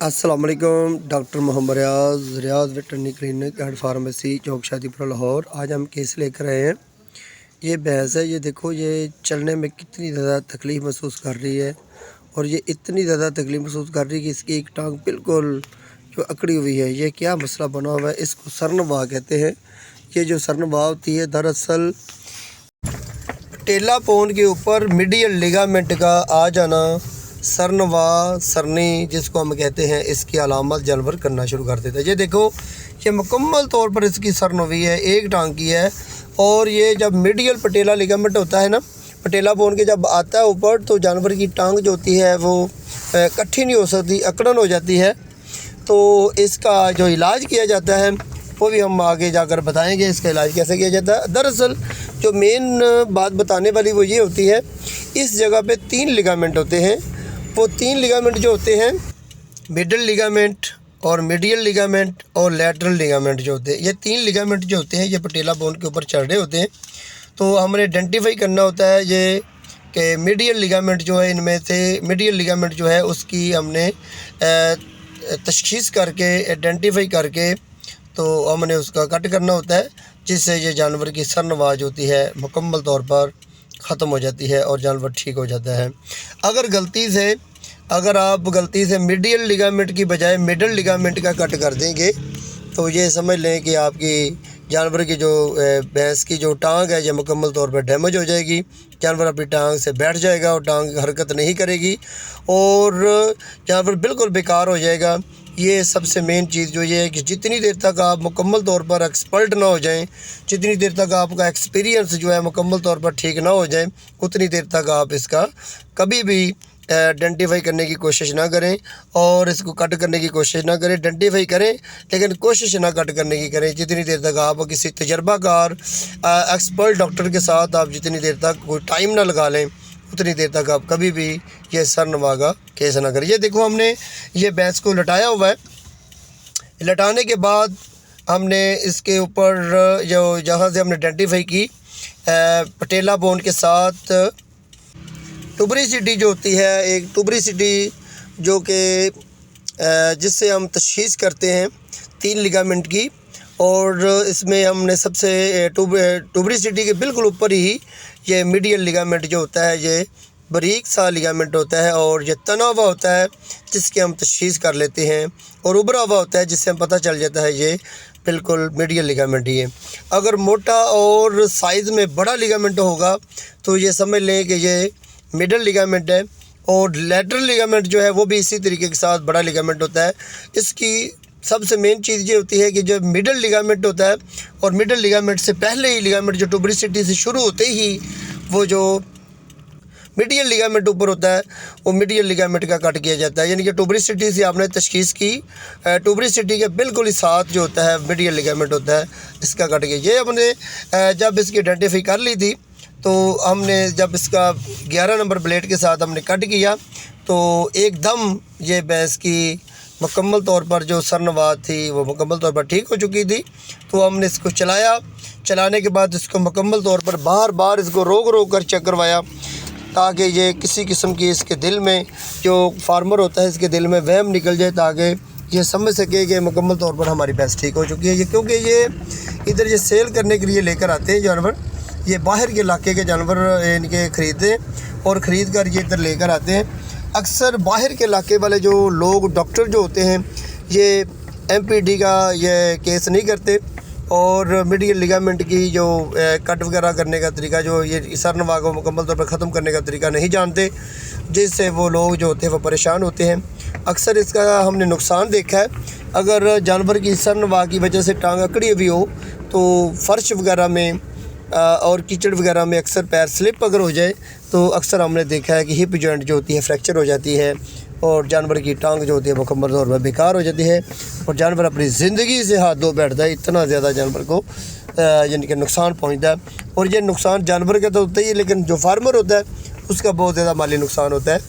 अस्सलाम वालेकुम। Doctor Mohammad Riaz veterinary clinic and pharmacy चौक शादीपुर लाहौर। आज हम केस लेकर आए हैं। ये भैंस है, ये देखो ये चलने में कितनी ज़्यादा तकलीफ़ महसूस कर रही है और ये इतनी ज़्यादा तकलीफ़ महसूस कर रही है कि इसकी एक टांग बिल्कुल जो अकड़ी हुई है। ये क्या मसला बना हुआ है, इसको सरनवा कहते हैं। ये जो सरनवा होती है दरअसल टेला पोन के ऊपर मीडियल लिगामेंट का आ जाना, सरनवा सरनी जिसको हम कहते हैं, इसकी अलामत जानवर करना शुरू कर देता है। ये देखो ये मुकम्मल तौर पर इसकी सरनवी है, एक टांग की है। और ये जब मीडियल पटेला लिगामेंट होता है ना, पटेला बोन के जब आता है ऊपर, तो जानवर की टांग जो होती है वो इकट्ठी नहीं हो सकती, अकड़न हो जाती है। तो इसका जो इलाज किया जाता है वो भी हम आगे जाकर बताएंगे इसका इलाज कैसे किया जाता है। दरअसल जो मेन बात बताने वाली वो ये होती है, इस जगह पे 3 लिगामेंट होते हैं। वो 3 लिगामेंट जो होते हैं, मिडल लिगामेंट और मीडियल लिगामेंट और लैटरल लिगामेंट जो होते हैं, ये 3 लिगामेंट जो होते हैं ये पटेला बोन के ऊपर चढ़ रहे होते हैं। तो हमने आइडेंटिफाई करना होता है ये कि मीडियल लिगामेंट जो है, इनमें से मीडियल लिगामेंट जो है उसकी हमने तशख़ीस करके आइडेंटिफाई करके तो हमने उसका कट करना होता है, जिससे ये जानवर की सरनवाज होती है मुकम्मल तौर पर ख़त्म हो जाती है और जानवर ठीक हो जाता है। अगर आप गलती से मीडियल लिगामेंट की बजाय मिडल लिगामेंट का कट कर देंगे तो ये समझ लें कि आपकी जानवर की जो भैंस की जो टांग है ये मुकम्मल तौर पर डैमेज हो जाएगी। जानवर अपनी टांग से बैठ जाएगा और टांग हरकत नहीं करेगी और जानवर बिल्कुल बेकार हो जाएगा। ये सबसे मेन चीज़ जो ये है कि जितनी देर तक आप मुकम्मल तौर पर एक्सपर्ट ना हो जाएं, जितनी देर तक आपका एक्सपीरियंस जो है मुकम्मल तौर पर ठीक ना हो जाए, उतनी देर तक आप इसका कभी भी आइडेंटिफाई करने की कोशिश ना करें और इसको कट करने की कोशिश ना करें। आइडेंटिफाई करें लेकिन कोशिश ना कट करने की करें। जितनी देर तक आप किसी तजर्बाकार एक्सपर्ट डॉक्टर के साथ आप जितनी देर तक कोई टाइम ना लगा लें, उतनी देर तक आप कभी भी ये सरनवा का केस ना करें। ये देखो हमने ये भैंस को लटाया हुआ है। लटाने के बाद हमने इसके ऊपर जो जहाँ से हमने आइडेंटिफाई की पटेला बोन के साथ टुबरिसिटी जो होती है, एक टुबरिसिटी जो कि जिससे हम तशख़ीस करते हैं 3 लिगामेंट की, और इसमें हमने सबसे टुबरिसिटी के बिल्कुल ऊपर ही ये मीडियल लिगामेंट जो होता है, ये बारीक सा लिगामेंट होता है और ये तना हुआ होता है जिसकी हम तशख़ीस कर लेते हैं, और उभरा हुआ होता है जिससे हम पता चल जाता है ये बिल्कुल मीडियल लिगामेंट ही है। अगर मोटा और साइज़ में बड़ा लिगामेंट होगा तो ये समझ लें कि ये मिडल लिगामेंट है, और लैटरल लिगामेंट जो है वो भी इसी तरीके के साथ बड़ा लिगामेंट होता है। इसकी सबसे मेन चीज़ ये होती है कि जो मिडल लिगामेंट होता है, और मिडल लिगामेंट से पहले ही लिगामेंट जो टुबरिसिटी से शुरू होते ही वो जो मीडियल लिगामेंट ऊपर होता है वो मीडियल लिगामेंट का कट किया जाता है। यानी कि टुबरिसिटी से आपने तशख़ीस की, टुबरिसिटी के बिल्कुल ही साथ जो होता है मीडियल लिगामेंट होता है, इसका कट किया। ये हमने जब इसकी आइडेंटिफाई कर ली थी तो हमने जब इसका 11 नंबर ब्लेड के साथ हमने कट किया तो एकदम ये भैंस की मुकम्मल तौर पर जो सरनवा थी वो मुकम्मल तौर पर ठीक हो चुकी थी। तो हमने इसको चलाया, चलाने के बाद इसको मुकम्मल तौर पर बार बार इसको रोक कर चेक करवाया, ताकि ये किसी किस्म की इसके दिल में जो फार्मर होता है इसके दिल में वहम निकल जाए, ताकि ये समझ सके कि मुकम्मल तौर पर हमारी भैंस ठीक हो चुकी है। ये क्योंकि ये इधर ये सेल करने के लिए लेकर आते हैं जानवर, ये बाहर के इलाके के जानवर इनके ख़रीदते हैं और ख़रीद कर ये इधर लेकर आते हैं। अक्सर बाहर के इलाके वाले जो लोग डॉक्टर जो होते हैं ये एमपीडी का ये केस नहीं करते और मीडियल लिगामेंट की जो कट वगैरह करने का तरीका, जो ये सरनवा को मुकम्मल तौर पर ख़त्म करने का तरीका नहीं जानते, जिससे वो लोग जो होते हैं वो परेशान होते हैं। अक्सर इसका हमने नुकसान देखा है। अगर जानवर की सरनवा की वजह से टांग अकड़ी हुई हो तो फ़र्श वगैरह में और कीचड़ वगैरह में अक्सर पैर स्लिप अगर हो जाए तो अक्सर हमने देखा है कि हिप जॉइंट जो होती है फ्रैक्चर हो जाती है और जानवर की टांग जो होती है मुकम्मल तौर पर बेकार हो जाती है और जानवर अपनी ज़िंदगी से हाथ धो बैठता है। इतना ज़्यादा जानवर को यानी कि नुकसान पहुंचता है। और ये नुकसान जानवर का तो होता ही है, लेकिन जो फार्मर होता है उसका बहुत ज़्यादा माली नुकसान होता है।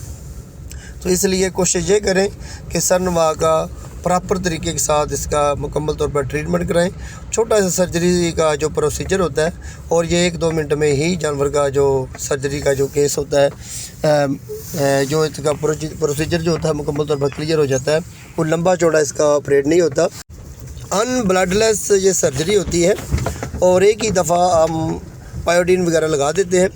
तो इसलिए कोशिश ये करें कि सरनवा का प्रॉपर तरीके के साथ इसका मुकम्मल तौर पर ट्रीटमेंट कराएं। छोटा सा सर्जरी का जो प्रोसीजर होता है और ये 1-2 मिनट में ही जानवर का जो सर्जरी का जो केस होता है, जो इसका प्रोसीजर जो होता है मुकम्मल तौर पर क्लियर हो जाता है। वो लंबा चौड़ा इसका ऑपरेट नहीं होता। अनब्लडलेस ये सर्जरी होती है और एक ही दफ़ा हम पायोडीन वगैरह लगा देते हैं